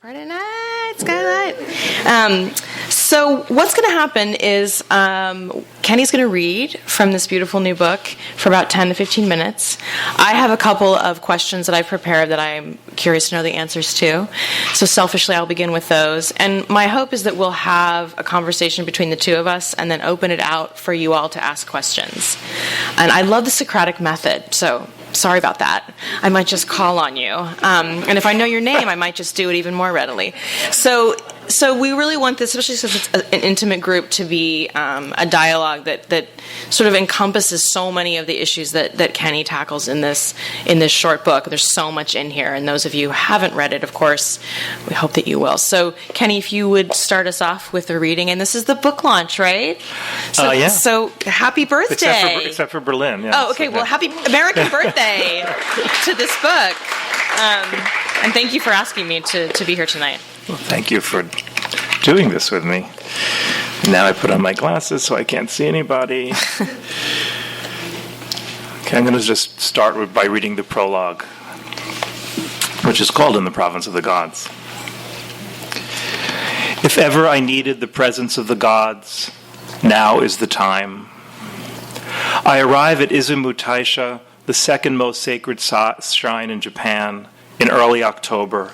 Friday night, Skylight. So what's going to happen is Kenny's going to read from this beautiful new book for about 10 to 15 minutes. I have a couple of questions that I've prepared that I'm curious to know the answers to. So selfishly, I'll begin with those. And my hope is that we'll have a conversation between the two of us and then open it out for you all to ask questions. And I love the Socratic method, so sorry about that. I might just call on you. And if I know your name, I might just do it even more readily. So we really want this, especially since it's an intimate group, to be a dialogue that sort of encompasses so many of the issues that Kenny tackles in this short book. There's so much in here, and those of you who haven't read it, of course, we hope that you will. So, Kenny, if you would start us off with the reading, and this is the book launch, right? So, yeah. So, happy birthday. Except for Berlin. Yeah, oh, okay. Well, happy American birthday to this book. And thank you for asking me to be here tonight. Well, thank you for doing this with me. Now I put on my glasses so I can't see anybody. Okay, I'm going to just start by reading the prologue, which is called In the Province of the Gods. If ever I needed the presence of the gods, now is the time. I arrive at Izumo Taisha, the second most sacred shrine in Japan, in early October.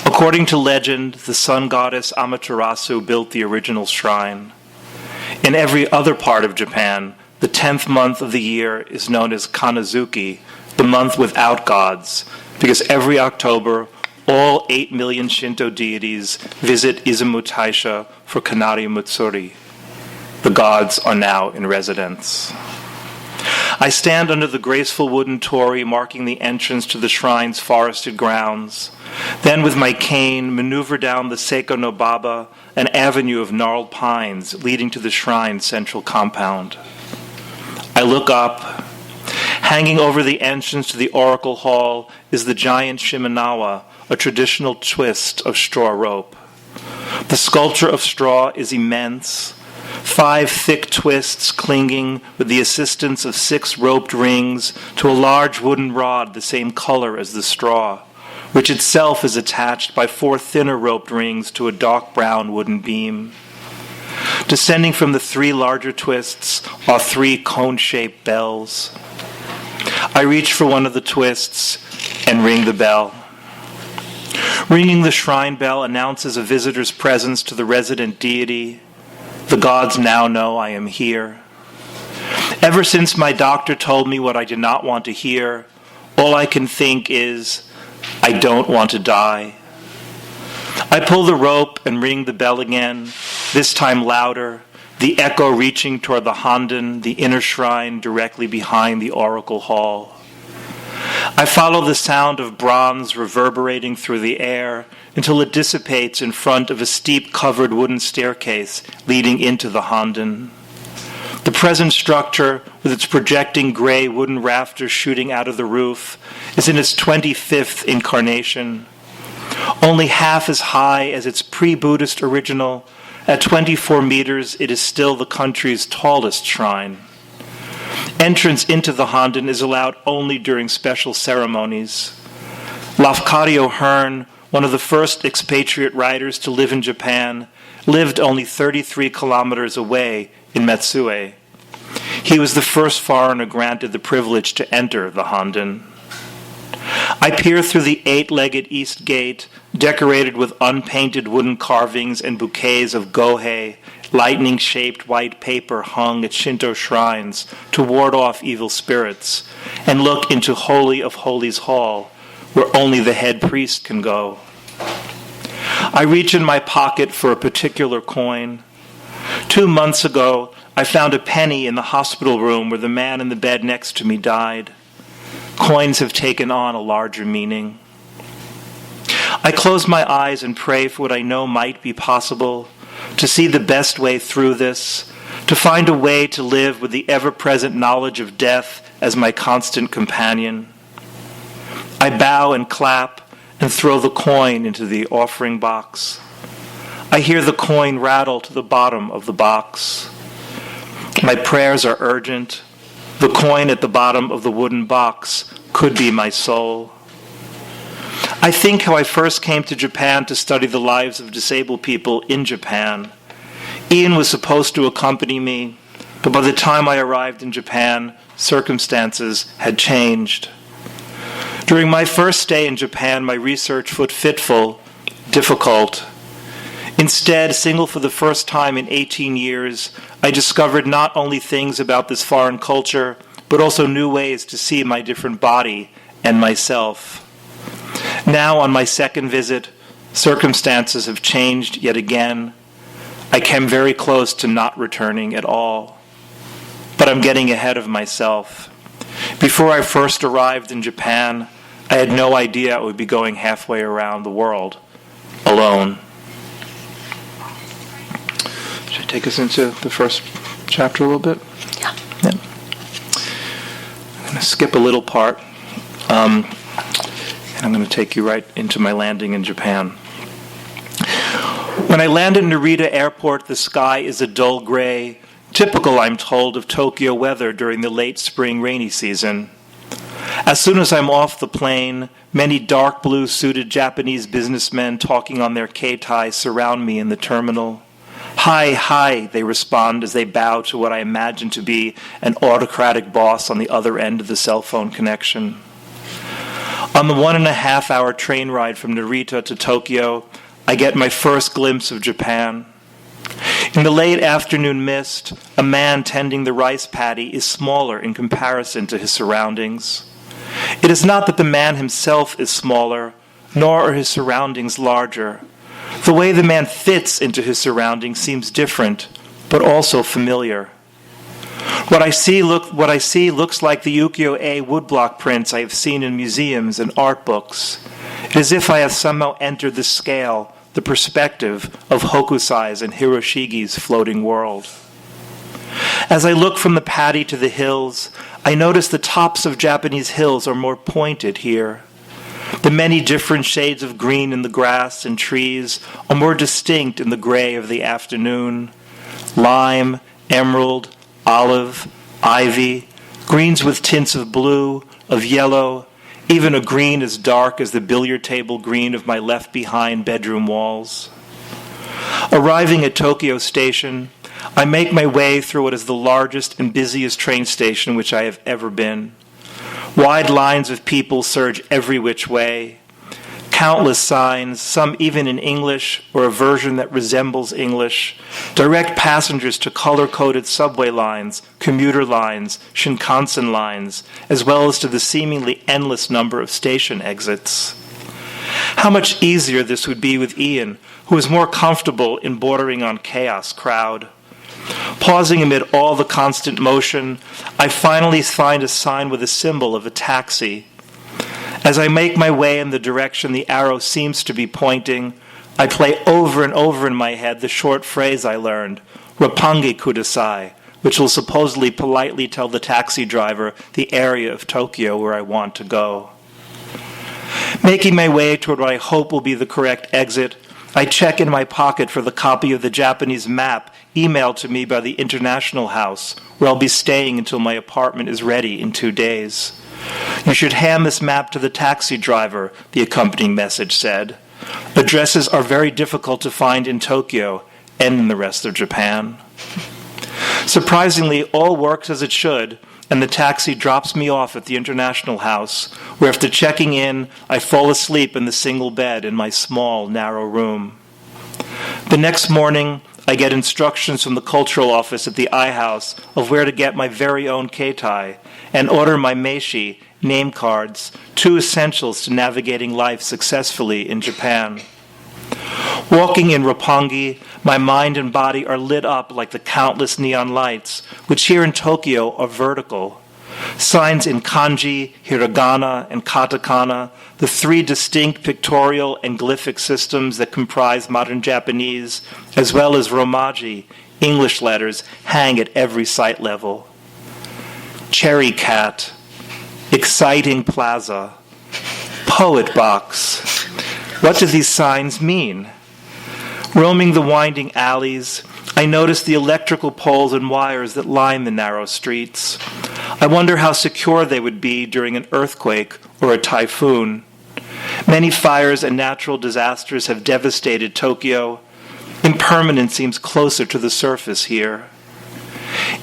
According to legend, the sun goddess Amaterasu built the original shrine. In every other part of Japan, the 10th month of the year is known as Kanazuki, the month without gods, because every October, all 8 million Shinto deities visit Izumo Taisha for Kanari Mutsuri. The gods are now in residence. I stand under the graceful wooden torii marking the entrance to the shrine's forested grounds, then with my cane maneuver down the Seiko no Baba, an avenue of gnarled pines leading to the shrine's central compound. I look up. Hanging over the entrance to the oracle hall is the giant shimenawa, a traditional twist of straw rope. The sculpture of straw is immense. 5 thick twists clinging with the assistance of 6 roped rings to a large wooden rod the same color as the straw, which itself is attached by 4 thinner roped rings to a dark brown wooden beam. Descending from the 3 larger twists are 3 cone-shaped bells. I reach for one of the twists and ring the bell. Ringing the shrine bell announces a visitor's presence to the resident deity. The gods now know I am here. Ever since my doctor told me what I did not want to hear, all I can think is, I don't want to die. I pull the rope and ring the bell again, this time louder, the echo reaching toward the Honden, the inner shrine directly behind the oracle hall. I follow the sound of bronze reverberating through the air until it dissipates in front of a steep covered wooden staircase leading into the Honden. The present structure, with its projecting gray wooden rafters shooting out of the roof, is in its 25th incarnation. Only half as high as its pre-Buddhist original, at 24 meters it is still the country's tallest shrine. Entrance into the Honden is allowed only during special ceremonies. Lafcadio Hearn, one of the first expatriate writers to live in Japan, lived only 33 kilometers away in Matsue. He was the first foreigner granted the privilege to enter the Honden. I peer through the 8-legged east gate, decorated with unpainted wooden carvings and bouquets of gohei, lightning-shaped white paper hung at Shinto shrines to ward off evil spirits, and look into Holy of Holies Hall, where only the head priest can go. I reach in my pocket for a particular coin. 2 months ago, I found a penny in the hospital room where the man in the bed next to me died. Coins have taken on a larger meaning. I close my eyes and pray for what I know might be possible, to see the best way through this, to find a way to live with the ever-present knowledge of death as my constant companion. I bow and clap and throw the coin into the offering box. I hear the coin rattle to the bottom of the box. My prayers are urgent. The coin at the bottom of the wooden box could be my soul. I think how I first came to Japan to study the lives of disabled people in Japan. Ian was supposed to accompany me, but by the time I arrived in Japan, circumstances had changed. During my first stay in Japan, my research was difficult. Instead, single for the first time in 18 years, I discovered not only things about this foreign culture, but also new ways to see my different body and myself. Now, on my second visit, circumstances have changed yet again. I came very close to not returning at all. But I'm getting ahead of myself. Before I first arrived in Japan, I had no idea I would be going halfway around the world alone. Should I take us into the first chapter a little bit? Yeah. I'm going to skip a little part, and I'm going to take you right into my landing in Japan. When I land at Narita Airport, the sky is a dull gray, typical, I'm told, of Tokyo weather during the late spring rainy season. As soon as I'm off the plane, many dark blue suited Japanese businessmen talking on their keitai surround me in the terminal. Hi, hi, they respond as they bow to what I imagine to be an autocratic boss on the other end of the cell phone connection. On the 1.5-hour train ride from Narita to Tokyo, I get my first glimpse of Japan. In the late afternoon mist, a man tending the rice paddy is smaller in comparison to his surroundings. It is not that the man himself is smaller, nor are his surroundings larger. The way the man fits into his surroundings seems different, but also familiar. What I see looks like the ukiyo-e woodblock prints I have seen in museums and art books. It is as if I have somehow entered the scale, the perspective of Hokusai's and Hiroshige's floating world. As I look from the paddy to the hills, I notice the tops of Japanese hills are more pointed here. The many different shades of green in the grass and trees are more distinct in the gray of the afternoon. Lime, emerald, olive, ivy, greens with tints of blue, of yellow, even a green as dark as the billiard table green of my left-behind bedroom walls. Arriving at Tokyo Station, I make my way through what is the largest and busiest train station which I have ever been. Wide lines of people surge every which way. Countless signs, some even in English or a version that resembles English, direct passengers to color-coded subway lines, commuter lines, Shinkansen lines, as well as to the seemingly endless number of station exits. How much easier this would be with Ian, who is more comfortable in bordering on chaos crowd. Pausing amid all the constant motion, I finally find a sign with a symbol of a taxi. As I make my way in the direction the arrow seems to be pointing, I play over and over in my head the short phrase I learned, "Roppongi kudasai," which will supposedly politely tell the taxi driver the area of Tokyo where I want to go. Making my way toward what I hope will be the correct exit, I check in my pocket for the copy of the Japanese map emailed to me by the International House, where I'll be staying until my apartment is ready in 2 days. You should hand this map to the taxi driver, the accompanying message said. Addresses are very difficult to find in Tokyo and in the rest of Japan. Surprisingly, all works as it should, and the taxi drops me off at the International House, where after checking in, I fall asleep in the single bed in my small, narrow room. The next morning, I get instructions from the cultural office at the I House of where to get my very own keitai and order my meishi, name cards, 2 essentials to navigating life successfully in Japan. Walking in Roppongi, my mind and body are lit up like the countless neon lights, which here in Tokyo are vertical. Signs in kanji, hiragana, and katakana, the 3 distinct pictorial and glyphic systems that comprise modern Japanese, as well as romaji, English letters, hang at every sight level. Cherry cat, exciting plaza, poet box. What do these signs mean? Roaming the winding alleys, I notice the electrical poles and wires that line the narrow streets. I wonder how secure they would be during an earthquake or a typhoon. Many fires and natural disasters have devastated Tokyo. Impermanence seems closer to the surface here.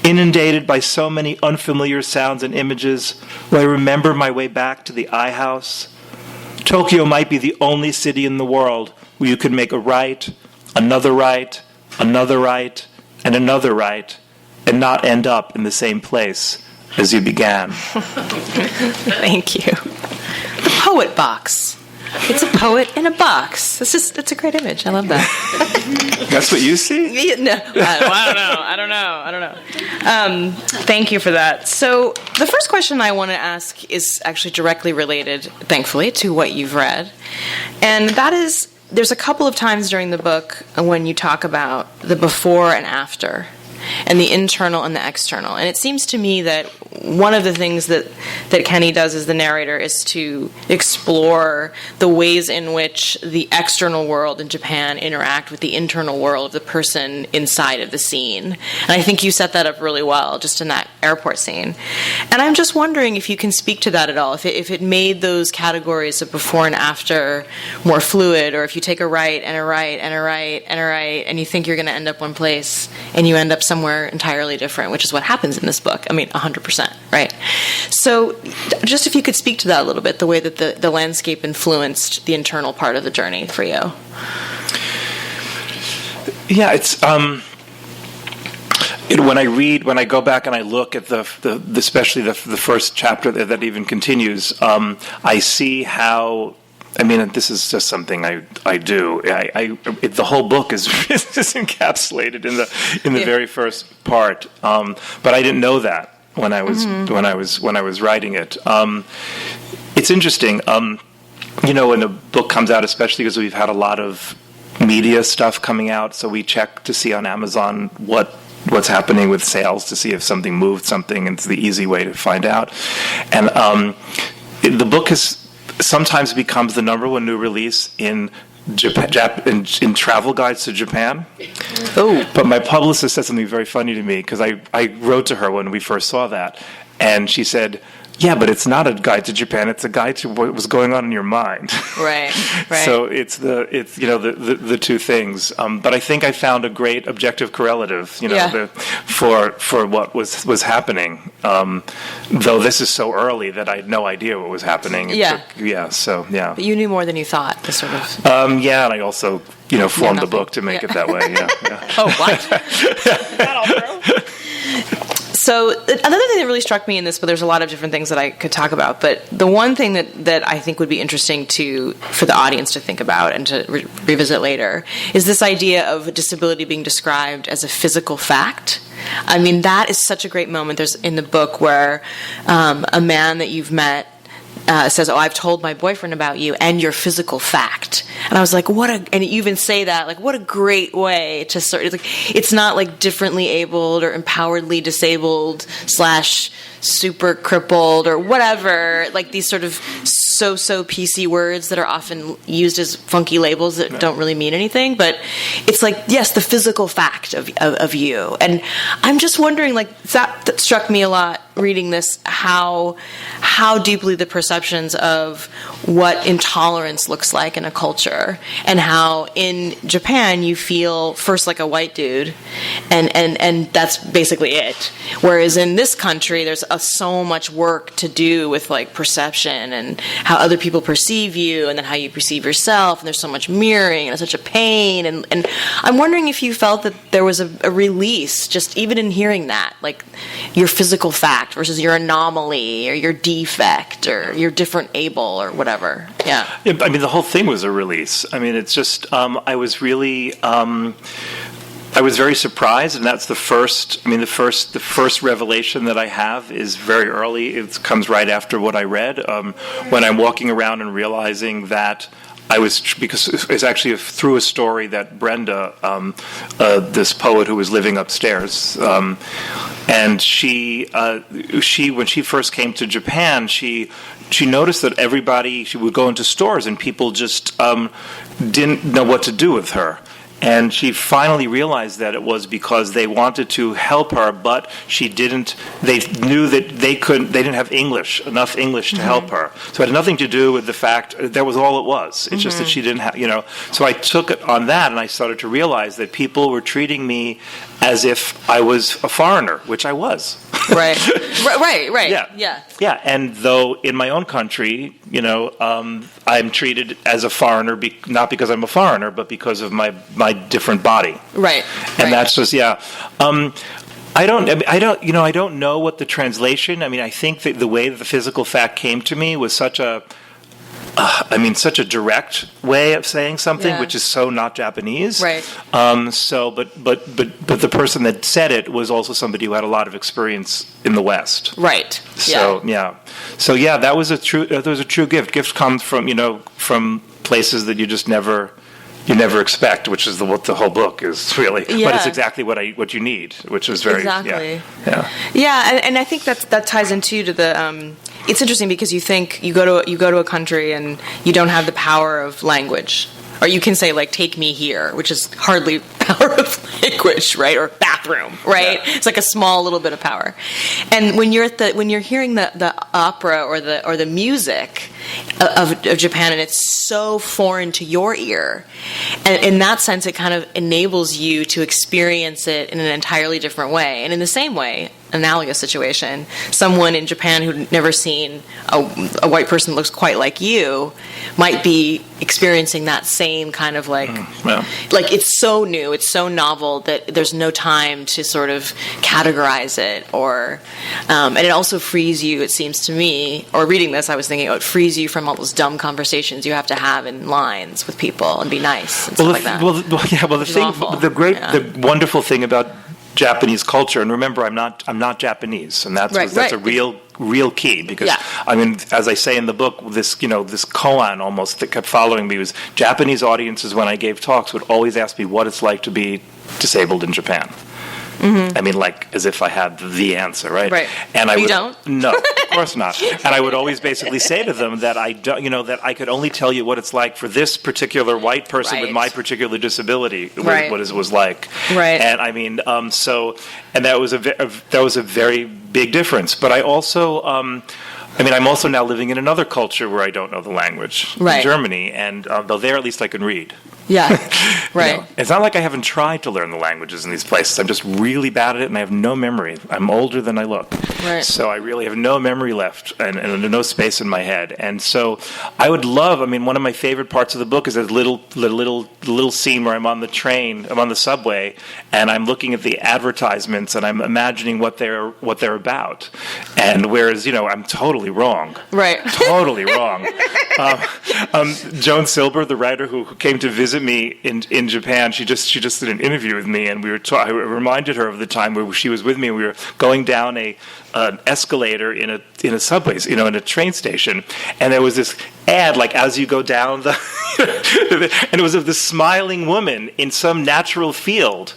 Inundated by so many unfamiliar sounds and images, will I remember my way back to the I house? Tokyo might be the only city in the world where you could make a right, another right, another right, and another right, and not end up in the same place as you began. Thank you. The poet box. It's a poet in a box. It's a great image. I love that. That's what you see? No, I don't know. Thank you for that. So the first question I want to ask is actually directly related, thankfully, to what you've read. And that is, there's a couple of times during the book when you talk about the before and after, and the internal and the external. And it seems to me that one of the things that Kenny does as the narrator is to explore the ways in which the external world in Japan interact with the internal world of the person inside of the scene. And I think you set that up really well just in that airport scene. And I'm just wondering if you can speak to that at all, if it made those categories of before and after more fluid, or if you take a right and a right and a right and a right and you think you're going to end up one place and you end up somewhere entirely different, which is what happens in this book. I mean, 100%, right? So just if you could speak to that a little bit, the way that the landscape influenced the internal part of the journey for you. Yeah, it's when I go back and I look at especially the first chapter that even continues, I see how. I mean, this is just something I do. The whole book is just encapsulated in the very first part, but I didn't know that when I was writing it. It's interesting, when a book comes out, especially because we've had a lot of media stuff coming out, so we check to see on Amazon what's happening with sales to see if something moved something, and it's the easy way to find out. And the book sometimes becomes the number one new release in in travel guides to Japan. Oh! But my publicist said something very funny to me, because I wrote to her when we first saw that, and she said, "Yeah, but it's not a guide to Japan. It's a guide to what was going on in your mind." Right. So it's the two things. But I think I found a great objective correlative, for what was happening. Though this is so early that I had no idea what was happening. But you knew more than you thought. The sort of. And I also formed the book to make it that way. Yeah. Oh, what? That all true? So another thing that really struck me in this, but there's a lot of different things that I could talk about, but the one thing that I think would be interesting for the audience to think about and to revisit later is this idea of disability being described as a physical fact. I mean, that is such a great moment. There's in the book where a man that you've met says, "Oh, I've told my boyfriend about you and your physical fact." And I was like, and you even say that, like, what a great way to start. It's not like differently abled or empoweredly disabled / super crippled or whatever, like these sort of so PC words that are often used as funky labels that don't really mean anything. But it's like, yes, the physical fact of you. And I'm just wondering, like, that struck me a lot reading this, how deeply the perceptions of what intolerance looks like in a culture, and how in Japan you feel first like a white dude, and that's basically it. Whereas in this country there's so much work to do with like perception and how other people perceive you, and then how you perceive yourself, and there's so much mirroring, and it's such a pain. And I'm wondering if you felt that there was a release just even in hearing that, like your physical fact versus your anomaly or your defect or your different able or whatever. Yeah. I mean, the whole thing was a release. I mean, it's just I was really I was very surprised, and that's the first revelation that I have is very early. It comes right after what I read, when I'm walking around and realizing that because it's actually through a story that Brenda, this poet who was living upstairs, and she when she first came to Japan, she noticed that she would go into stores and people just didn't know what to do with her. And she finally realized that it was because they wanted to help her, but they knew that they didn't have enough English to help her. So it had nothing to do with the fact that was all it was. It's just that she didn't have, So I took it on that, and I started to realize that people were treating me as if I was a foreigner, which I was. Right. Right. Yeah. And though in my own country, I'm treated as a foreigner, not because I'm a foreigner, but because of my different body. Right. And that's just, I don't know what the translation. I mean, I think that the way that the physical fact came to me was such a direct way of saying something, which is so not Japanese. Right. But the person that said it was also somebody who had a lot of experience in the West. Right. So that was a true gift. Gifts come from places that you just never expect, which is what the whole book is really. Yeah. But it's exactly what you need, which is very exactly. Yeah. And I think that ties into the. It's interesting because you think you go to a country and you don't have the power of language, or you can say like "take me here," which is hardly power of language, right? Or bathroom, right? Yeah. It's like a small little bit of power. And when you're hearing the opera or the music of Japan, and it's so foreign to your ear, and in that sense, it kind of enables you to experience it in an entirely different way. And in the same way, analogous situation, someone in Japan who'd never seen a white person that looks quite like you might be experiencing that same kind of like it's so new, it's so novel that there's no time to sort of categorize it, or and it also frees you, it seems to me, or reading this I was thinking, it frees you from all those dumb conversations you have to have in lines with people and be nice and stuff like that. The wonderful thing about Japanese culture, and remember, I'm not Japanese, and that's a real key, because I mean, as I say in the book, this koan almost that kept following me was Japanese audiences when I gave talks would always ask me what it's like to be disabled in Japan. I mean, like as if I had the answer, right? Right. And you don't? No, of course not. And I would always basically say to them that I don't, that I could only tell you what it's like for this particular white person with my particular disability, what it was like. Right. And I mean, and that was a very big difference. But I also. I'm also now living in another culture where I don't know the language, in Germany, and though there at least I can read. Yeah, right. It's not like I haven't tried to learn the languages in these places. I'm just really bad at it, and I have no memory. I'm older than I look. Right. So I really have no memory left and no space in my head. And so I would love, one of my favorite parts of the book is that little scene where I'm on the train, I'm on the subway, and I'm looking at the advertisements, and I'm imagining what they're about. And whereas, I'm totally wrong. Right. Totally wrong. Joan Silber, the writer who came to visit me in Japan, she just did an interview with me, and I reminded her of the time where she was with me, and we were going down an escalator in a subway, in a train station, and there was this ad, like as you go down and it was of this smiling woman in some natural field,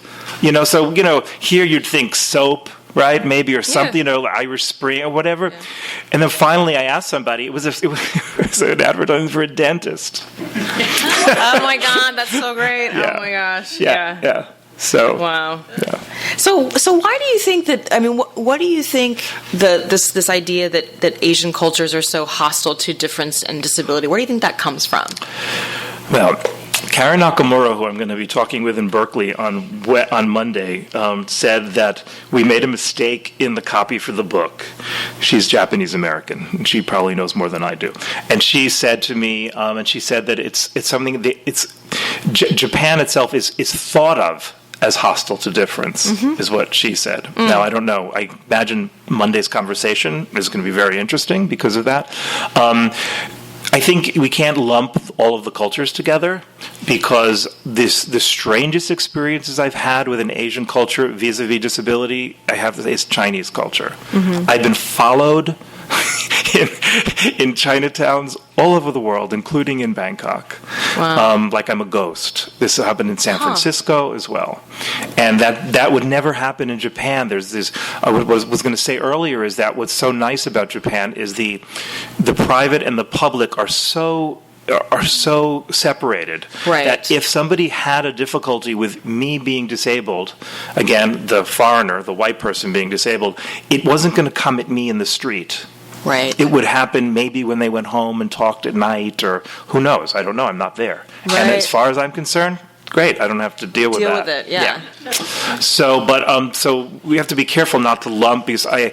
so here you'd think soap, right? Maybe, or something, Irish Spring or whatever. Yeah. And then finally I asked somebody, it was an advertisement for a dentist. Oh my God, that's so great. Yeah. Oh my gosh. Yeah. So wow. Yeah. So why do you think that? What do you think this idea that Asian cultures are so hostile to difference and disability? Where do you think that comes from? Well, Karen Nakamura, who I'm going to be talking with in Berkeley on Monday, said that we made a mistake in the copy for the book. She's Japanese American, and she probably knows more than I do. And she said to me, and she said that it's something that Japan itself is thought of as hostile to difference, is what she said. Now, I don't know. I imagine Monday's conversation is going to be very interesting because of that. I think we can't lump all of the cultures together, because the strangest experiences I've had with an Asian culture vis-a-vis disability, is Chinese culture. I've been followed in Chinatowns all over the world, including in Bangkok. Wow. Like I'm a ghost. This happened in San Francisco as well. And that would never happen in Japan. There's this, I was going to say earlier, is that what's so nice about Japan is the private and the public are so are so separated that if somebody had a difficulty with me being disabled, again, the foreigner, the white person being disabled, it wasn't going to come at me in the street. Right. It would happen maybe when they went home and talked at night, or who knows? I don't know. I'm not there. Right. And as far as I'm concerned, great. I don't have to deal with that. Deal with it, yeah. So we have to be careful not to lump, because I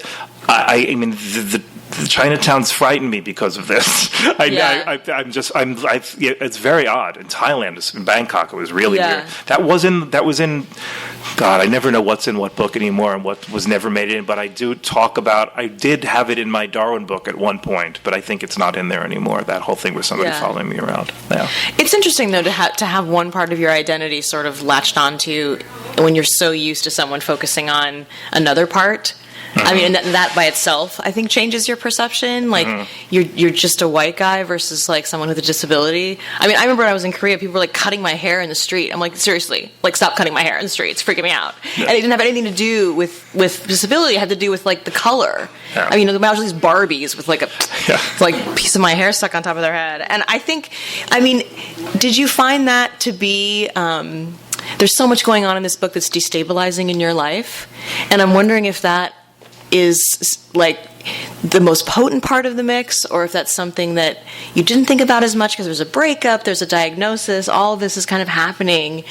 mean, the Chinatowns frighten me because of this. It's very odd. In Thailand, in Bangkok, it was really weird. That was in. God, I never know what's in what book anymore and what was never made in. But I did have it in my Darwin book at one point, but I think it's not in there anymore. That whole thing with somebody following me around. Yeah. It's interesting though to have one part of your identity sort of latched onto when you're so used to someone focusing on another part. I mean, and that by itself, I think, changes your perception. Like, you're just a white guy versus, like, someone with a disability. I mean, I remember when I was in Korea, people were, like, cutting my hair in the street. I'm like, seriously, like, stop cutting my hair in the street. It's freaking me out. Yeah. And it didn't have anything to do with disability. It had to do with, like, the color. Yeah. I mean, there was these Barbies with, like, a piece of my hair stuck on top of their head. And I think, I mean, did you find that to be... there's so much going on in this book that's destabilizing in your life. And I'm wondering if that is like the most potent part of the mix, or if that's something that you didn't think about as much because there's a breakup, there's a diagnosis, all of this is kind of happening,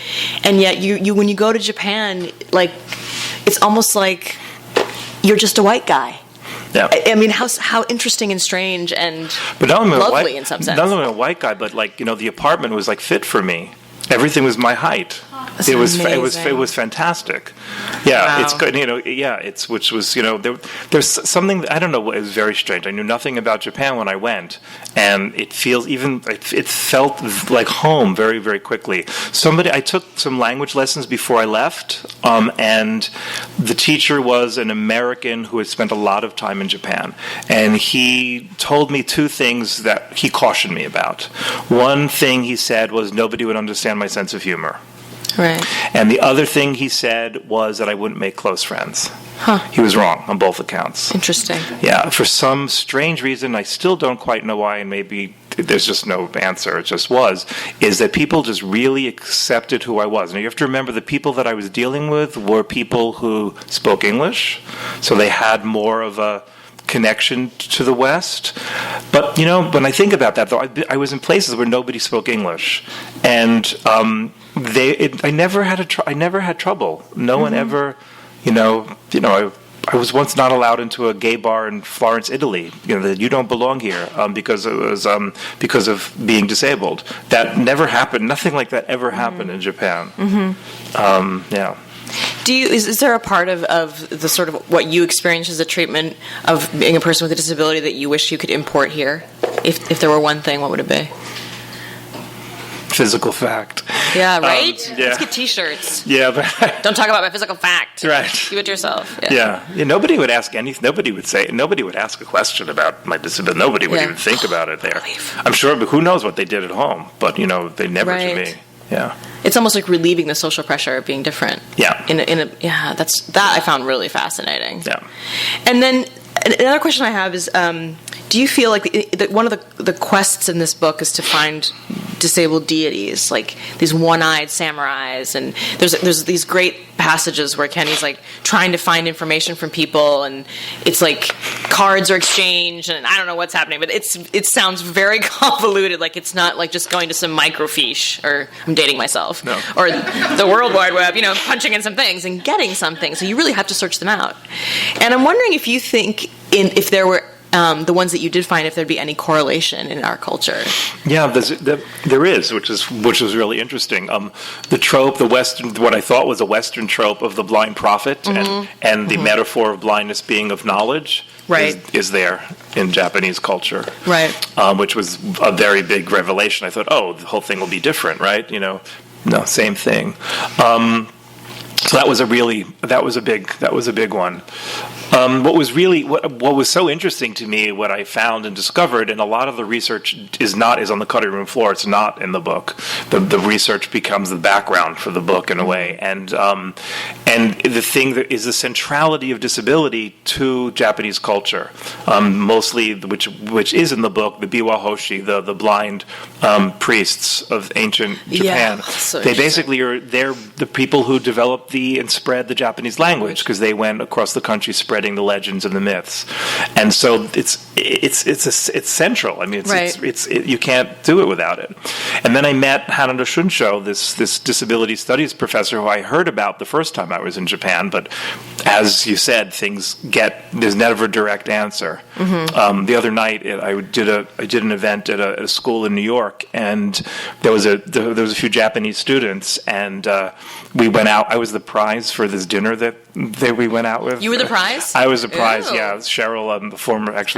and yet you when you go to Japan, like, it's almost like you're just a white guy. Yeah. I mean, how interesting and strange and lovely in some sense. Not only a white guy, but, like, the apartment was, like, fit for me. Everything was my height. It was fantastic. Yeah, wow. It's good. Which was there's something, I don't know. It was very strange. I knew nothing about Japan when I went, and it felt like home very, very quickly. I took some language lessons before I left, and the teacher was an American who had spent a lot of time in Japan, and he told me two things that he cautioned me about. One thing he said was nobody would understand my sense of humor. Right. And the other thing he said was that I wouldn't make close friends. Huh. He was wrong on both accounts. Interesting. Yeah, for some strange reason, I still don't quite know why, and maybe there's just no answer, it just was, is that people just really accepted who I was. Now, you have to remember the people that I was dealing with were people who spoke English, so they had more of a connection to the West. But, when I think about that, though, I was in places where nobody spoke English, and I never had trouble. No one ever, I was once not allowed into a gay bar in Florence, Italy. That you don't belong here because it was because of being disabled. That never happened. Nothing like that ever happened in Japan. Yeah. Is there a part of the sort of what you experience as a treatment of being a person with a disability that you wish you could import here? If there were one thing, what would it be? Physical fact. Yeah, right? Yeah. Let's get T-shirts. Yeah, but don't talk about my physical fact. Right. Keep it to yourself. Yeah. Nobody would ask anything. Nobody would ask a question about my disability. Nobody would even think about it there. I'm sure, but who knows what they did at home? But they never to me. Yeah. It's almost like relieving the social pressure of being different. Yeah. That I found really fascinating. Yeah. And then another question I have is, do you feel like that one of the quests in this book is to find disabled deities, like these one-eyed samurais, and there's these great passages where Kenny's like trying to find information from people, and it's like cards are exchanged, and I don't know what's happening, but it sounds very convoluted. Like it's not like just going to some microfiche, or I'm dating myself, no. Or the World Wide Web, punching in some things and getting something. So you really have to search them out. And I'm wondering if you think if there were the ones that you did find, if there'd be any correlation in our culture. Yeah, there is, which is really interesting. The trope, the Western, what I thought was a Western trope of the blind prophet, and the metaphor of blindness being of knowledge, right, is there in Japanese culture, right? Which was a very big revelation. I thought, the whole thing will be different, right? No, same thing. So that was a big one. What was so interesting to me, what I found and discovered, and a lot of the research is on the cutting room floor. It's not in the book. The research becomes the background for the book in a way, and the thing that is the centrality of disability to Japanese culture, mostly which is in the book, the biwa-hoshi, the blind priests of ancient Japan. Yeah, so they basically they're the people who developed and spread the Japanese language, because they went across the country spreading the legends and the myths, and so it's central. I mean, you can't do it without it. And then I met Hanado Shunsho, this disability studies professor who I heard about the first time I was in Japan. But as you said, there's never a direct answer. Mm-hmm. The other night, I did an event at a school in New York, and there was a few Japanese students, and we went out. I was the prize for this dinner that we went out with. You were the prize? I was the prize. Ew. Yeah, Cheryl, a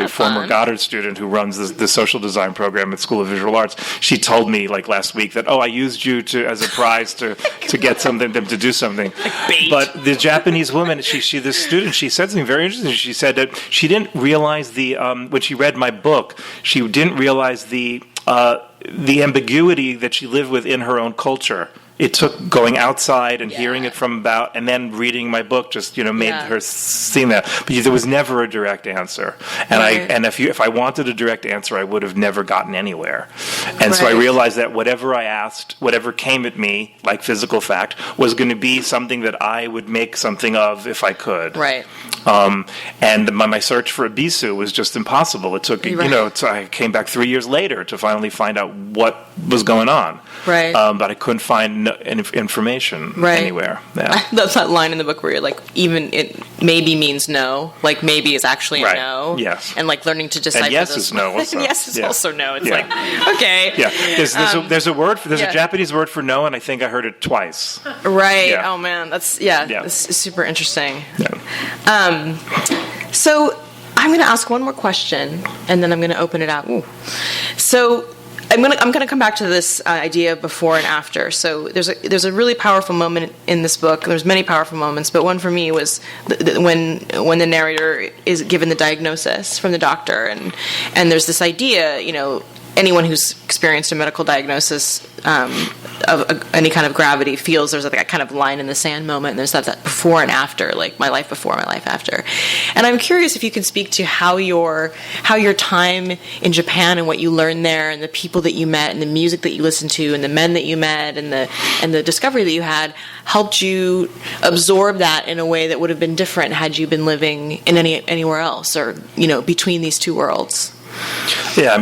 former Goddard student who runs the social design program at School of Visual Arts. She told me last week that I used you as a prize to get them to do something. Like bait. But the Japanese woman, this student, she said something very interesting. She said that she didn't realize when she read my book, she didn't realize the ambiguity that she lived with in her own culture. It took going outside and hearing it from and then reading my book just made her see that. But there was never a direct answer, and if I wanted a direct answer, I would have never gotten anywhere. And so I realized that whatever I asked, whatever came at me, like physical fact, was going to be something that I would make something of if I could. Right. And my search for a bisu was just impossible. It took I came back 3 years later to finally find out what was going on. Right. But I couldn't find information anywhere. Yeah. That's that line in the book where you're like, even it maybe means no. Like maybe is actually a no. Yes. And like learning to decipher and yes those. is no. Also. And yes is also no. It's like, okay. Yeah. There's a Japanese word for no, and I think I heard it twice. Right. Yeah. Oh man, that's That's super interesting. Yeah. So I'm going to ask one more question, and then I'm going to open it up. Ooh. So I'm going to come back to this idea of before and after. So there's a really powerful moment in this book. There's many powerful moments, but one for me was when the narrator is given the diagnosis from the doctor, and there's this idea, anyone who's experienced a medical diagnosis of any kind of gravity feels there's that kind of line in the sand moment, and there's that before and after, like my life before, my life after. And I'm curious if you can speak to how your time in Japan and what you learned there, and the people that you met, and the music that you listened to, and the men that you met, and the discovery that you had helped you absorb that in a way that would have been different had you been living in anywhere else, or between these two worlds. Yeah,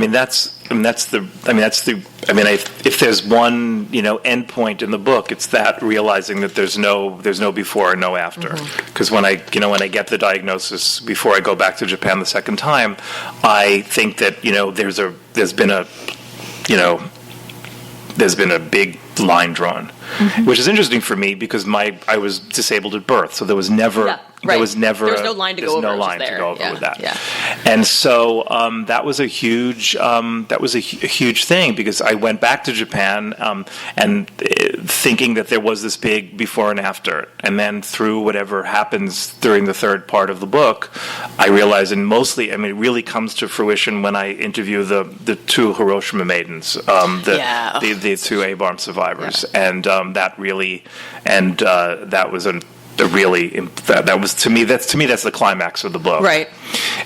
if there's one end point in the book, it's that realizing that there's no before or no after. Because when I get the diagnosis before I go back to Japan the second time, I think that there's been a big line drawn, which is interesting for me because I was disabled at birth, so there was never. There was no line to go over. With that. Yeah. And so that was a huge thing, because I went back to Japan and thinking that there was this big before and after, and then through whatever happens during the third part of the book, I realized, and mostly, it really comes to fruition when I interview the two Hiroshima maidens, the two A-bomb survivors, and that really, and that was that was to me that's the climax of the book, right?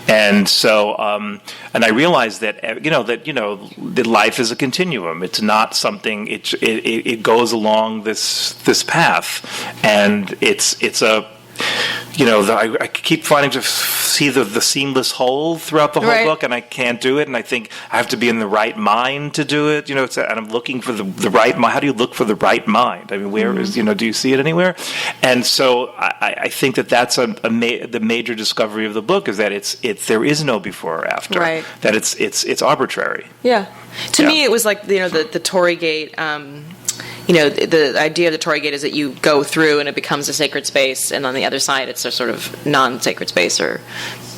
And so and I realized that that life is a continuum. It's not something. It goes along this path, and it's a. I keep finding to see the seamless whole throughout the whole book, and I can't do it. And I think I have to be in the right mind to do it. And I'm looking for the right mind. How do you look for the right mind? Where is do you see it anywhere? And so I think that's the major discovery of the book, is that there is no before or after. Right. That it's arbitrary. Yeah. To me, it was like the Torii Gate. The idea of the Torii Gate is that you go through and it becomes a sacred space, and on the other side it's a sort of non-sacred space or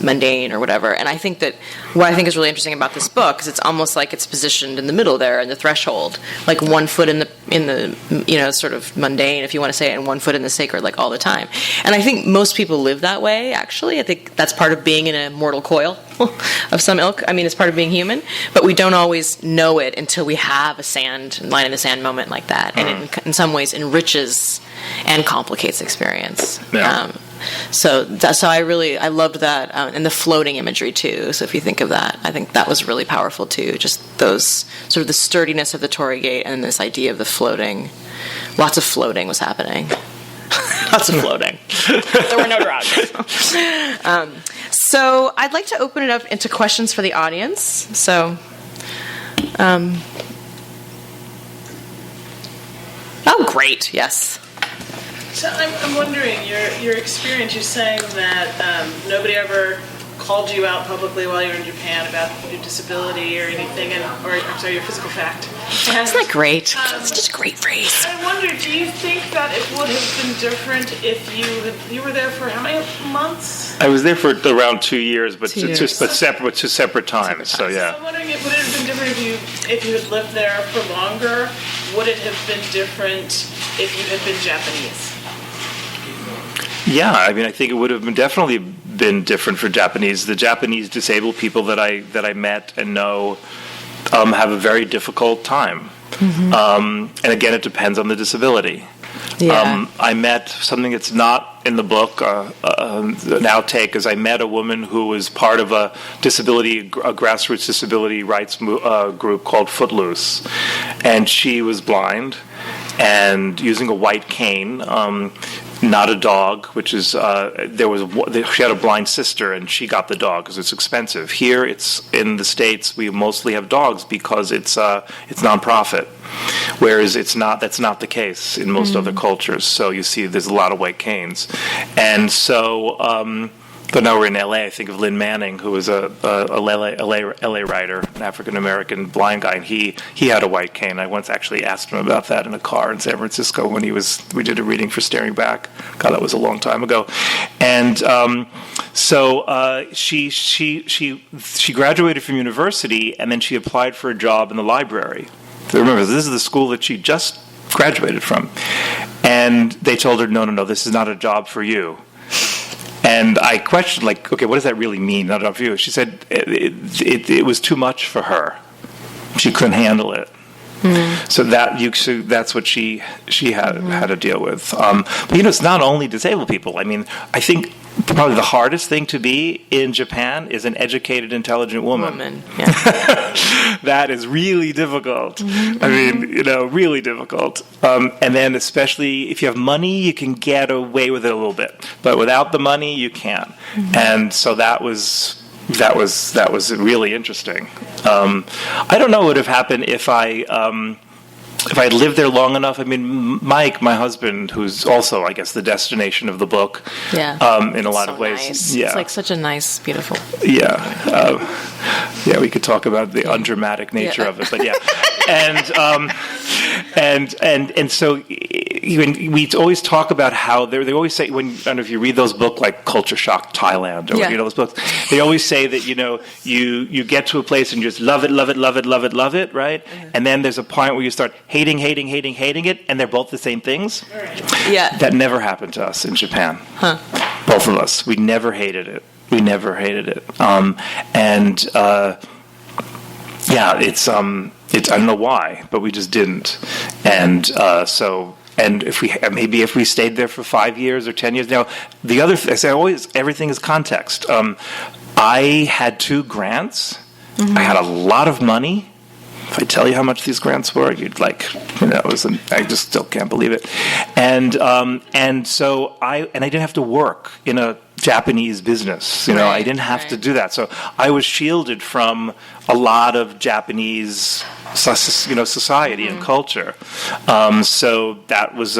mundane or whatever. And I think that what I think is really interesting about this book is it's almost like it's positioned in the middle there, in the threshold, like one foot in sort of mundane, if you want to say it, and one foot in the sacred, like all the time. And I think most people live that way, actually. I think that's part of being in a mortal coil of some ilk. I mean, it's part of being human, but we don't always know it until we have a line in the sand moment like that. And it, in some ways, enriches and complicates experience. Yeah. So I loved that, and the floating imagery too. So if you think of that, I think that was really powerful too. Just those sort of the sturdiness of the Torii Gate and this idea of the floating. Lots of floating was happening. Lots of floating. There were no drugs. So I'd like to open it up into questions for the audience. So, oh, great! Yes. So I'm wondering, your experience, you're saying that nobody ever called you out publicly while you were in Japan about your disability or anything, your physical fact. Isn't that great? It's just a great phrase. I wonder, do you think that it would have been different if you were there for how many months? I was there for around 2 years, but 2 years. two separate times. So yeah. So I'm wondering, would it have been different if you had lived there for longer? Would it have been different if you had been Japanese? Yeah, I mean, I think it would have definitely been different for Japanese. The Japanese disabled people that I met and know have a very difficult time. And again, it depends on the disability. Yeah. I met something that's not in the book, an outtake, is I met a woman who was part of a grassroots disability rights group called Footloose. And she was blind and using a white cane, not a dog, which is, she had a blind sister and she got the dog because it's expensive. Here, in the States, we mostly have dogs because it's nonprofit. Whereas that's not the case in most other cultures. So you see there's a lot of white canes. And so, but now we're in LA, I think of Lynn Manning, who was a LA writer, an African-American blind guy, and he had a white cane. I once actually asked him about that in a car in San Francisco when we did a reading for Staring Back. God, that was a long time ago. And so she graduated from university, and then she applied for a job in the library. So remember, this is the school that she just graduated from. And they told her, no, this is not a job for you. And I questioned, like, okay, what does that really mean? Not a job for you. She said it was too much for her. She couldn't handle it. So that's what she had to deal with. But it's not only disabled people. I mean, I think probably the hardest thing to be in Japan is an educated, intelligent woman. Yeah. That is really difficult. I mean, really difficult. And then especially if you have money, you can get away with it a little bit. But without the money, you can't. And so that was really interesting. I don't know what would have happened if I lived there long enough. I mean, Mike, my husband, who's also, I guess, the destination of the book, in a lot of ways. Nice. Yeah, it's like such a nice, beautiful. Yeah, we could talk about the undramatic nature of it, but yeah, and so we always talk about how they always say, when, I don't know if you read those books like Culture Shock Thailand or those books, they always say that you get to a place and you just love it, right? And then there's a point where you start hating it, and they're both the same things. Yeah, that never happened to us in Japan. Both of us, we never hated it. It's I don't know why, but we just didn't. And if we stayed there for 5 years or 10 years. Now, the other thing, I say always, everything is context. I had 2 grants. I had a lot of money. If I tell you how much these grants were, you'd I just still can't believe it. And so I didn't have to work in a Japanese business. I didn't have to do that. So I was shielded from a lot of Japanese, society and culture. So that was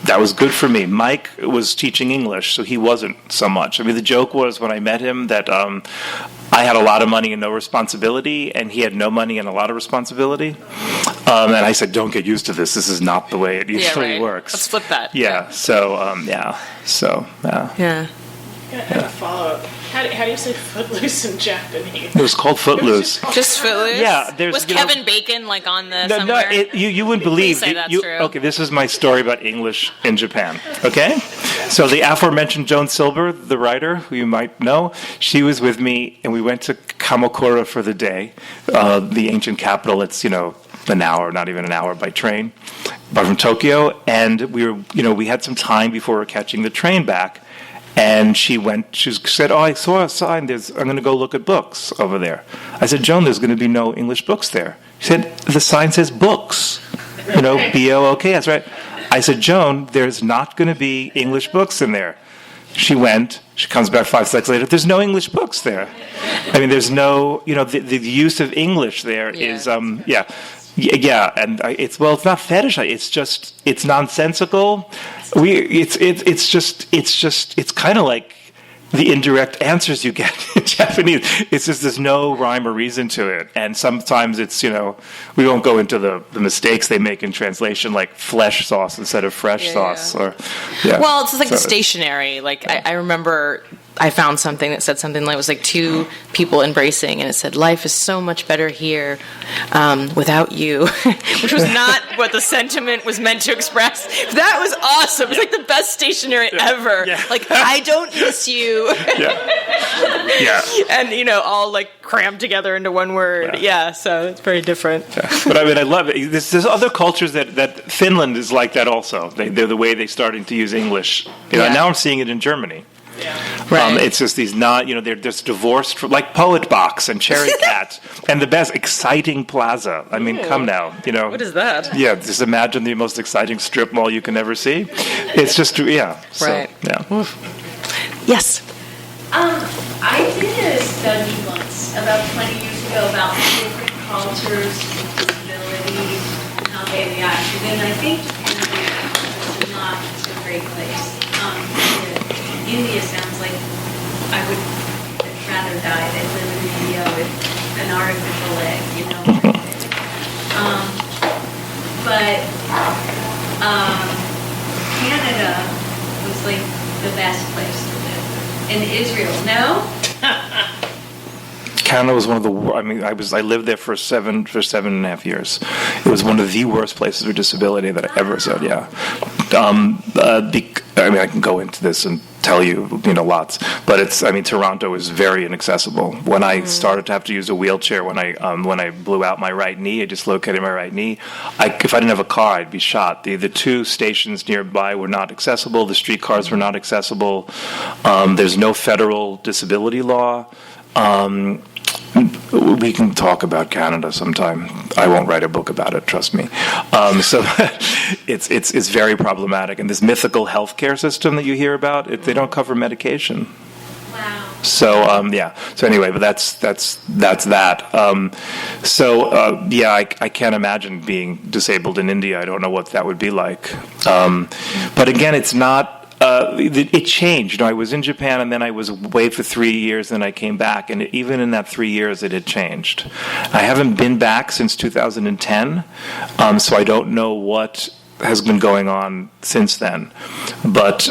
that was good for me. Mike was teaching English, so he wasn't so much. I mean, the joke was when I met him that I had a lot of money and no responsibility, and he had no money and a lot of responsibility. And I said, don't get used to this. This is not the way it usually works. Let's flip that. Yeah. So, Yeah. I have a follow-up. How do you say footloose in Japanese? It was called Footloose. Just Footloose? Yeah, there's, was Kevin Bacon like on the No, somewhere? you wouldn't believe. say that's true. Okay, this is my story about English in Japan. Okay, so the aforementioned Joan Silber, the writer who you might know, she was with me, and we went to Kamakura for the day, the ancient capital. It's an hour, not even an hour by train, but from Tokyo, and we had some time before we were catching the train back. And she said, "Oh, I saw a sign. I'm going to go look at books over there." I said, "Joan, there's going to be no English books there." She said, "The sign says books. B-O-O-K. That's right." I said, "Joan, there's not going to be English books in there." She went. She comes back 5 seconds later. There's no English books there. I mean, there's no, the use of English there is, Yeah, and it's not fetish. It's nonsensical. It's kind of like the indirect answers you get in Japanese. It's just there's no rhyme or reason to it, and sometimes it's we won't go into the mistakes they make in translation, like flesh sauce instead of fresh sauce, or Well, it's like the stationery. Like I remember. I found something that said something like it was like two people embracing, and it said, "Life is so much better here without you," which was not what the sentiment was meant to express. That was awesome. It's like the best stationery ever. Yeah. Like, I don't miss you. And all like crammed together into one word. Yeah, so it's very different. Yeah. But I mean, I love it. There's other cultures that Finland is like that also. They're the way they're starting to use English. Now I'm seeing it in Germany. Yeah. Right. It's just these they're just divorced from, like Poet Box and Cherry Cat and the best Exciting Plaza. I mean, come now, What is that? Yeah, just imagine the most exciting strip mall you can ever see. It's just So, right. Yeah. Yes. I did a study once, about 20 years ago, about different cultures, disability, and how they reacted. And I think Japan is not a great place. India sounds like I would rather die than live in India with an artificial leg, But Canada was like the best place to live. And Israel, no? Canada was one of the. I lived there for 7.5 years. It was one of the worst places for disability that I ever saw. Yeah, I can go into this and tell you, lots. But Toronto is very inaccessible. When I started to have to use a wheelchair, when I blew out my right knee, I dislocated my right knee. If I didn't have a car, I'd be shot. The two stations nearby were not accessible. The streetcars were not accessible. There's no federal disability law. We can talk about Canada sometime. I won't write a book about it, trust me. So it's very problematic. And this mythical healthcare system that you hear about, they don't cover medication. Wow. So So anyway, but that's that. I can't imagine being disabled in India. I don't know what that would be like. But again, it's not. It changed. I was in Japan, and then I was away for 3 years, and then I came back, and even in that 3 years, it had changed. I haven't been back since 2010, so I don't know what has been going on since then. But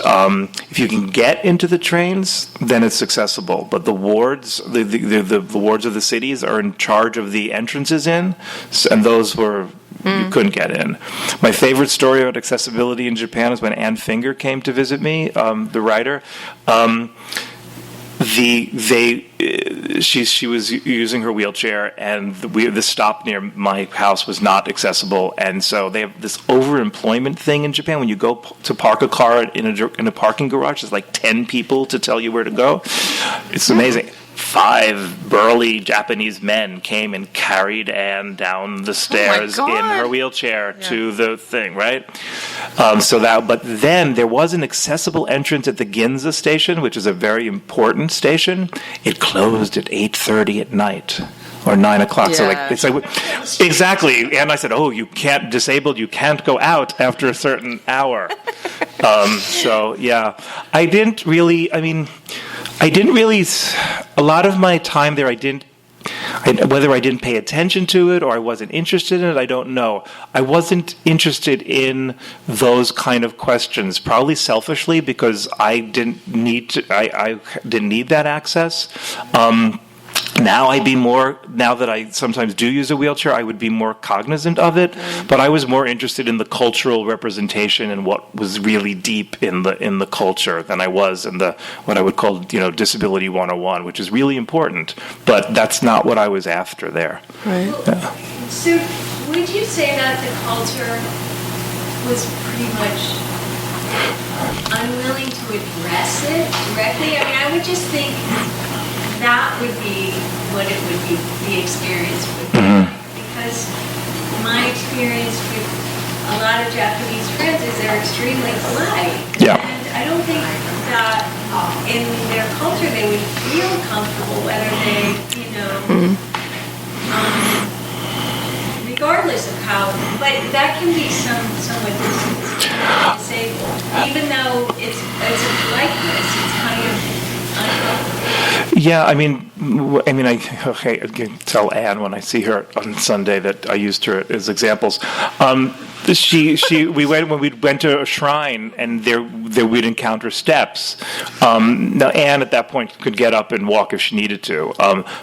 if you can get into the trains, then it's accessible. But the wards, the wards of the cities are in charge of the entrances in, and those were. You couldn't get in. My favorite story about accessibility in Japan is when Anne Finger came to visit me, the writer. She was using her wheelchair, and the stop near my house was not accessible, and so they have this overemployment thing in Japan. When you go to park a car in a parking garage, there's like 10 people to tell you where to go. It's amazing. 5 burly Japanese men came and carried Anne down the stairs in her wheelchair to the thing, right? But then there was an accessible entrance at the Ginza station, which is a very important station. It closed at 8:30 at night. Or 9 o'clock. Yeah. So exactly. And I said, "Oh, you can't go out after a certain hour." I didn't really. A lot of my time there, whether I didn't pay attention to it or I wasn't interested in it, I don't know. I wasn't interested in those kind of questions, probably selfishly because I didn't need that access. Now that I sometimes do use a wheelchair, I would be more cognizant of it. But I was more interested in the cultural representation and what was really deep in the culture than I was in the what I would call disability 101, which is really important. But that's not what I was after there. Right. Yeah. So would you say that the culture was pretty much unwilling to address it directly? I mean, I would just think that would be what it would be, the experience would be. Because my experience with a lot of Japanese friends is they're extremely polite. Yeah. And I don't think that in their culture they would feel comfortable whether they, regardless of how, but that can be somewhat disabled. Even though it's a politeness, it's kind of uncomfortable. Yeah, I can tell Anne when I see her on Sunday that I used her as examples. We went to a shrine and there we'd encounter steps. Now Anne at that point could get up and walk if she needed to,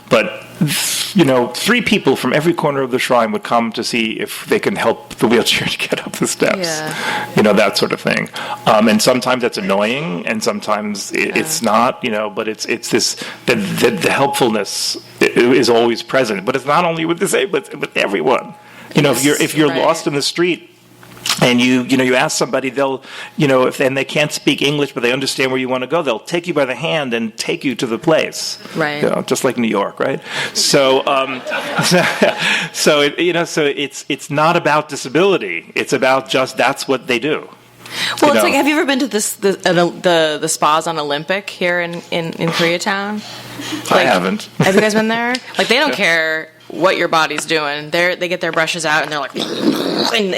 but 3 people from every corner of the shrine would come to see if they can help the wheelchair to get up the steps. Yeah. That sort of thing. And sometimes that's annoying, and sometimes it's not. But it's this the helpfulness is always present. But it's not only with disabled, it's with everyone. If you're lost in the street. And you ask somebody, they'll, if they can't speak English, but they understand where you want to go, they'll take you by the hand and take you to the place. Right. Just like New York, right? So, it's not about disability. It's about just that's what they do. Well, it's like, have you ever been to the spas on Olympic here in Koreatown? I haven't. Have you guys been there? Like, they don't care what your body's doing. They get their brushes out and they're like, and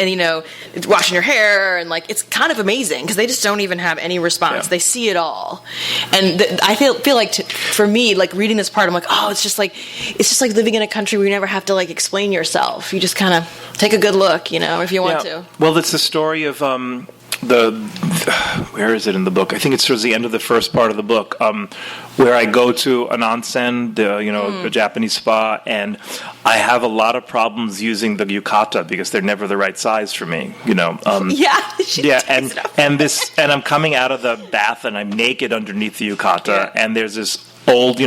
washing your hair, and like, it's kind of amazing because they just don't even have any response. Yeah. They see it all, and I feel like for me, like reading this part, I'm like, oh, it's just like living in a country where you never have to like explain yourself. You just kind of take a good look, if you want to. Well, it's the story of where is it in the book? I think it's towards the end of the first part of the book, where I go to an onsen, a Japanese spa, and I have a lot of problems using the yukata because they're never the right size for me. And I'm coming out of the bath and I'm naked underneath the yukata, and there's this old,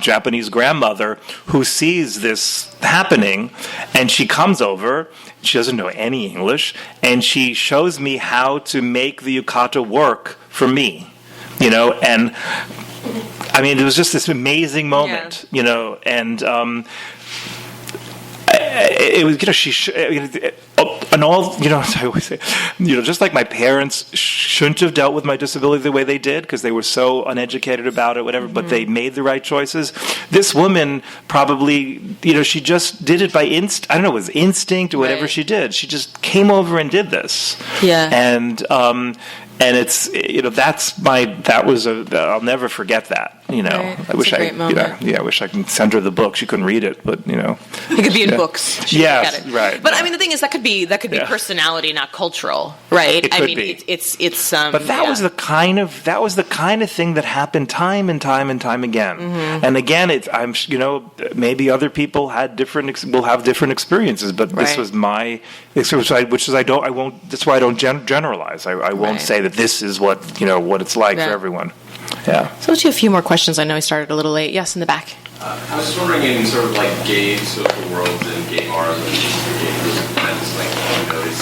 Japanese grandmother who sees this happening, and she comes over. She doesn't know any English, and she shows me how to make the yukata work for me, and it was just this amazing moment, and it was, and all, I always say, just like my parents shouldn't have dealt with my disability the way they did because they were so uneducated about it, whatever, but they made the right choices. This woman probably, she just did it by instinct. I don't know, it was instinct or whatever she did. She just came over and did this. Yeah. And it's, I'll never forget that. Right. I wish a great moment. I wish I could send her the book. She couldn't read it, but it could be in books. Yes, right. But the thing is, that could be personality, not cultural, right? It could be. It's But that was the kind of thing that happened time and time and time again. Mm-hmm. And again, maybe other people will have different experiences, but this was my experience, that's why I don't generalize. I won't say that this is what it's like for everyone. Yeah. So let's do a few more questions. I know we started a little late. Yes, in the back. I was just wondering, in sort of like gay social worlds and gay bars and gay groups of friends, like you notice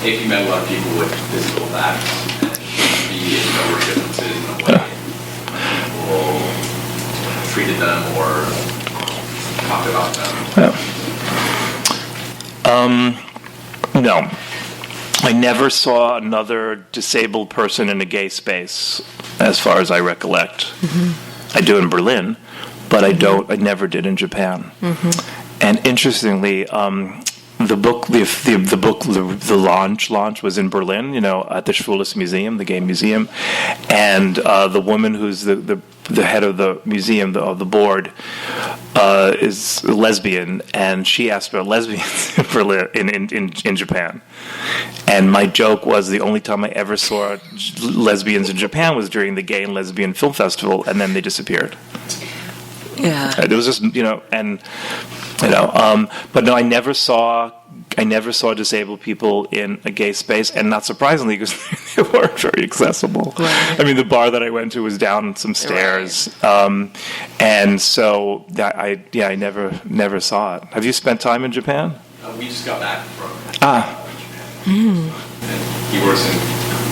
if you met a lot of people with physical facts and be in number differences in a way people treated them or talked about them. No. I never saw another disabled person in a gay space, as far as I recollect. Mm-hmm. I do in Berlin, but I never did in Japan. Mm-hmm. And interestingly, the launch was in Berlin, at the Schwules Museum, the gay museum, and the woman who's the the head of the museum, of the board, is a lesbian, and she asked about lesbians in Berlin, in Japan. And my joke was the only time I ever saw lesbians in Japan was during the Gay and Lesbian Film Festival, and then they disappeared. Yeah. It was just, but no, I never saw disabled people in a gay space, and not surprisingly, because they weren't very accessible. Right. I mean, the bar that I went to was down some stairs, and so I never saw it. Have you spent time in Japan? We just got back from Ah. Japan. And he works in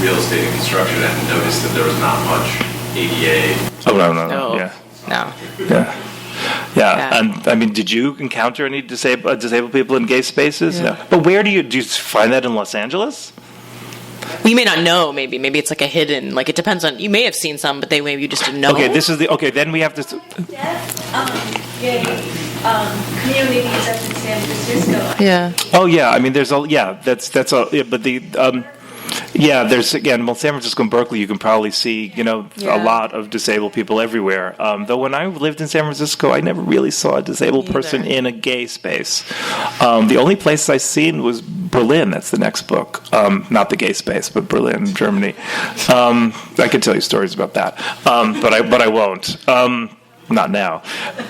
real estate and construction, and noticed that there was not much ADA. Oh no, No. yeah. No. Yeah. Yeah, Yeah. and I mean, did you encounter any disabled people in gay spaces? Yeah. No. But where do you find that in Los Angeles? You may not know. Maybe it's like a hidden. Like it depends on. You may have seen some, but maybe you just didn't know. Okay, then we have to. Gay communities up in San Francisco. Yeah. Oh yeah, I mean, there's all. Yeah, that's all. Yeah, but the. Yeah, there's again, well, San Francisco and Berkeley, you can probably see, a lot of disabled people everywhere. Though when I lived in San Francisco, I never really saw a disabled person in a gay space. The only place I seen was Berlin. That's the next book. Not the gay space, but Berlin, Germany. I could tell you stories about that, but I won't. Not now.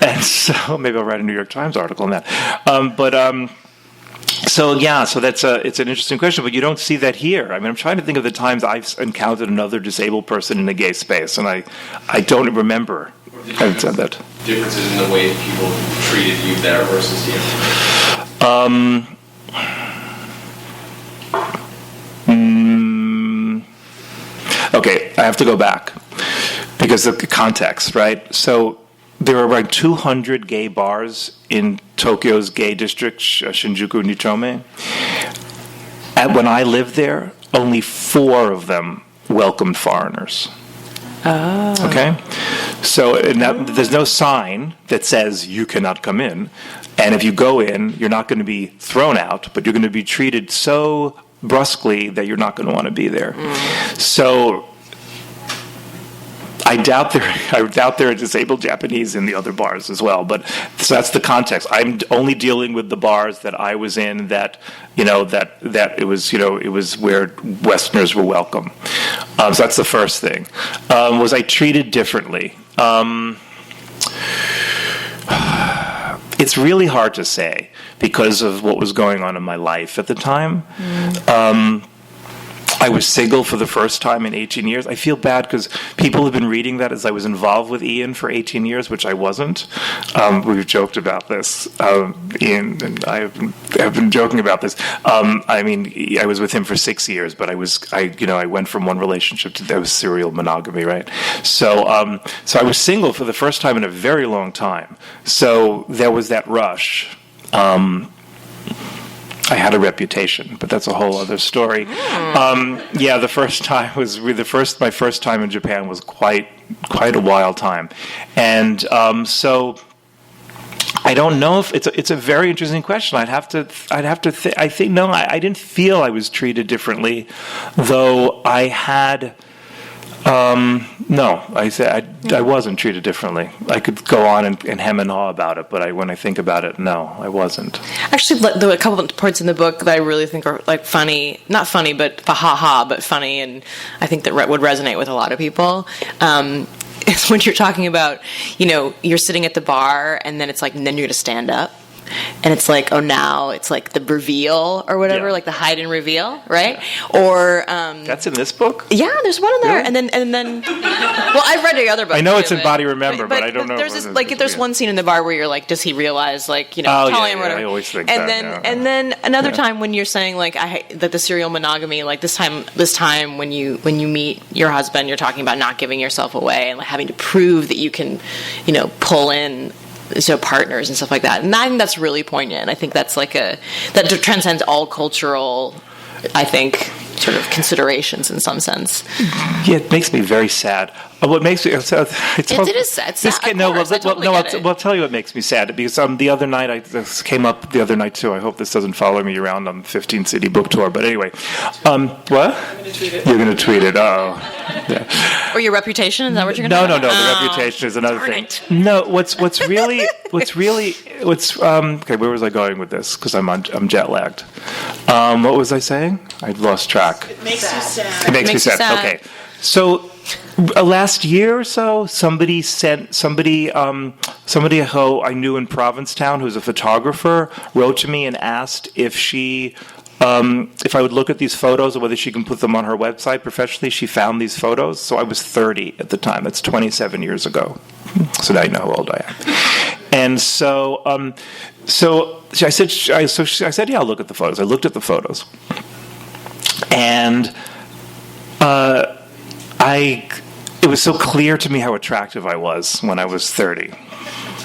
And so maybe I'll write a New York Times article on that. So that's it's an interesting question, but you don't see that here. I mean, I'm trying to think of the times I've encountered another disabled person in a gay space, and I don't remember having said that. Differences in the way people treated you there versus here. Okay, I have to go back because of the context, right? So there are around 200 gay bars in Tokyo's gay district, Shinjuku Nichome. When I lived there, only 4 of them welcomed foreigners. Oh. Okay? So there's no sign that says you cannot come in. And if you go in, you're not going to be thrown out, but you're going to be treated so brusquely that you're not going to want to be there. So I doubt there are disabled Japanese in the other bars as well, but so that's the context. I'm only dealing with the bars that I was in that it was where Westerners were welcome. So that's the first thing. Was I treated differently? It's really hard to say because of what was going on in my life at the time. I was single for the first time in 18 years. I feel bad because people have been reading that as I was involved with Ian for 18 years, which I wasn't. We've joked about this. Ian and I have been joking about this. I mean, I was with him for 6 years, but I went from one relationship to that was serial monogamy, right? So I was single for the first time in a very long time. So there was that rush. I had a reputation, but that's a whole other story. The first time my first time in Japan was quite a wild time, and so I don't know if it's a very interesting question. I didn't feel I was treated differently, though I had. No, I wasn't treated differently. I could go on and hem and haw about it, but when I think about it, no, I wasn't. Actually, there were a couple of parts in the book that I really think are like funny, not funny, but ha-ha, but funny, and I think that would resonate with a lot of people. It's when you're talking about, you're sitting at the bar, and then it's like, and then you're going to stand up. And it's like, oh, now it's like the reveal or whatever, like the hide and reveal, right? Yeah. Or that's in this book. Yeah, there's one in there, really? and then. Well, I've read the other book. I know it's in Body Remember, but I don't know. There's one scene in the bar where you're like, does he realize, like, telling him whatever? I always think and that. And then another time when you're saying like that the serial monogamy, like this time when you meet your husband, you're talking about not giving yourself away and like having to prove that you can, pull in. Partners and stuff like that, and I think that's really poignant. I think that's that transcends all cultural, I think, sort of considerations in some sense. Yeah, it makes me very sad. What makes me it is sad. I'll tell you what makes me sad because the other night this came up the other night too. I hope this doesn't follow me around on the 15 city book tour. But anyway, what? I'm going to tweet it. You're going to tweet it. Oh. Or your reputation? Is that what you're going to No. The reputation is another thing. No, what's okay, where was I going with this? Because I'm jet lagged. What was I saying? I lost track. It makes you sad. It makes me sad. Okay. So last year or so, somebody who I knew in Provincetown, who's a photographer, wrote to me and asked if I would look at these photos or whether she can put them on her website professionally. She found these photos. So I was 30 at the time. That's 27 years ago. So now you know how old I am. And so I said, yeah, I'll look at the photos. I looked at the photos. And it was so clear to me how attractive I was when I was 30.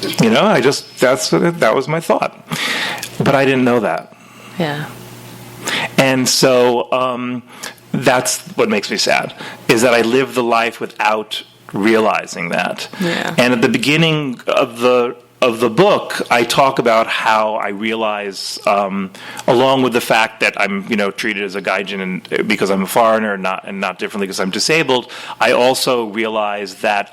That was my thought. But I didn't know that. Yeah. And so that's what makes me sad, is that I lived the life without realizing that. Yeah. And at the beginning of the book, I talk about how I realize, along with the fact that I'm, treated as a gaijin and because I'm a foreigner and not differently because I'm disabled, I also realize that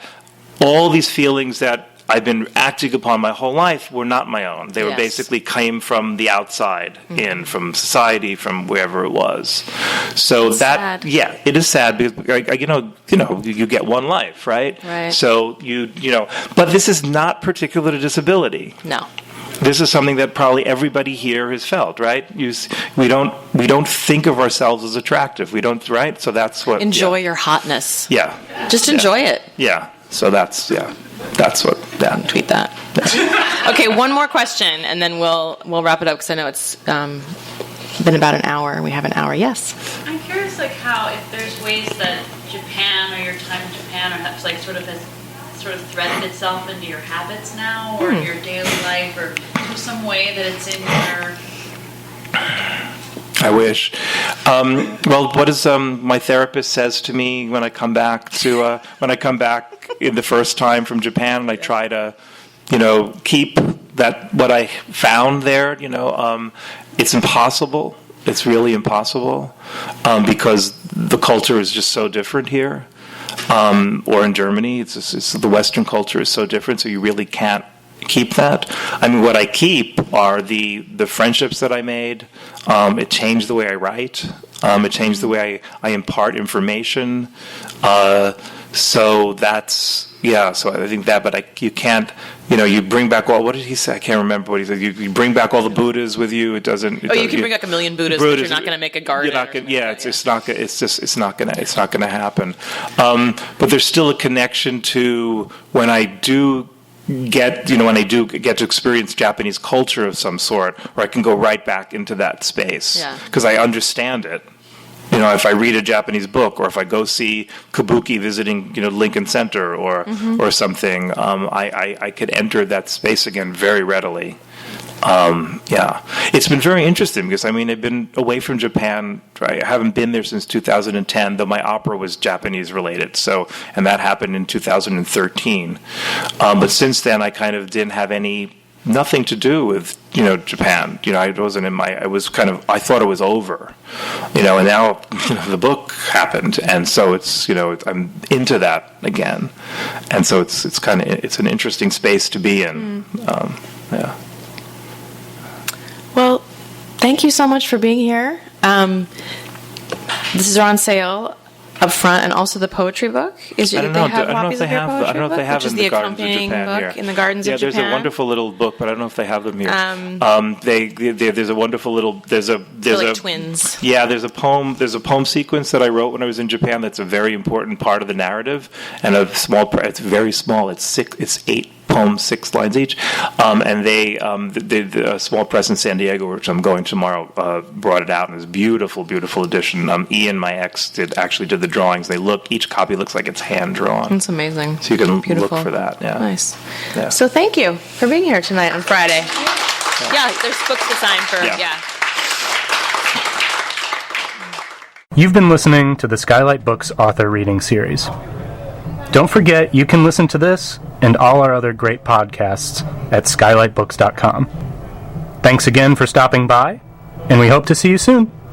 all these feelings that I've been acting upon my whole life were not my own. They were basically came from the outside, from society, from wherever it was. So it's that, sad. Yeah, it is sad because you get one life, right? Right. So but this is not particular to disability. No. This is something that probably everybody here has felt, right? We don't think of ourselves as attractive. We don't, right? So that's what. Enjoy your hotness. Yeah. Just enjoy it. Yeah. So that's what that. Tweet that. Yeah. Okay, one more question, and then we'll wrap it up because I know it's been about an hour. We have an hour. Yes. I'm curious, how if there's ways that Japan or your time in Japan or has threaded itself into your habits now or your daily life or some way that it's in your. I wish. Well, what is my therapist says to me when I come back in the first time from Japan, and I try to, keep that what I found there. It's impossible. It's really impossible because the culture is just so different here. Or in Germany, it's the Western culture is so different, so you really can't keep that. I mean, what I keep are the friendships that I made. It changed the way I write. It changed the way I impart information. So that's, so I think that, but you can't, you bring back all, what did he say? I can't remember what he said. You bring back all the Buddhas with you. It doesn't. You can bring back a million Buddhas, but you're not going to make a garden. It's not going to happen. But there's still a connection to when I do get to experience Japanese culture of some sort, where I can go right back into that space because I understand it. If I read a Japanese book, or if I go see Kabuki visiting, Lincoln Center, or something, I could enter that space again very readily. It's been very interesting because I've been away from Japan. I haven't been there since 2010, though my opera was Japanese related. And that happened in 2013. But since then, I kind of didn't have nothing to do with Japan. I wasn't I thought it was over. And now the book happened, and so it's I'm into that again, and so it's an interesting space to be in. Well, thank you so much for being here. This is on sale up front, and also the poetry book. I don't know if they have in the Gardens of Japan here. In the Gardens of Japan. Yeah, there's a wonderful little book, but I don't know if they have them here. There's a wonderful little. There's twins. Yeah, there's a poem sequence that I wrote when I was in Japan. That's a very important part of the narrative, and it's very small. It's 8 poems, 6 lines each, and the small press in San Diego, which I'm going tomorrow, brought it out, and it's a beautiful, beautiful edition. Ian, my ex, did the drawings. Each copy looks like it's hand drawn. It's amazing. So you can look for that. Yeah. Nice. Yeah. So thank you for being here tonight on Friday. Yeah, there's books to sign for. Yeah. You've been listening to the Skylight Books author reading series. Don't forget, you can listen to this and all our other great podcasts at skylightbooks.com. Thanks again for stopping by, and we hope to see you soon.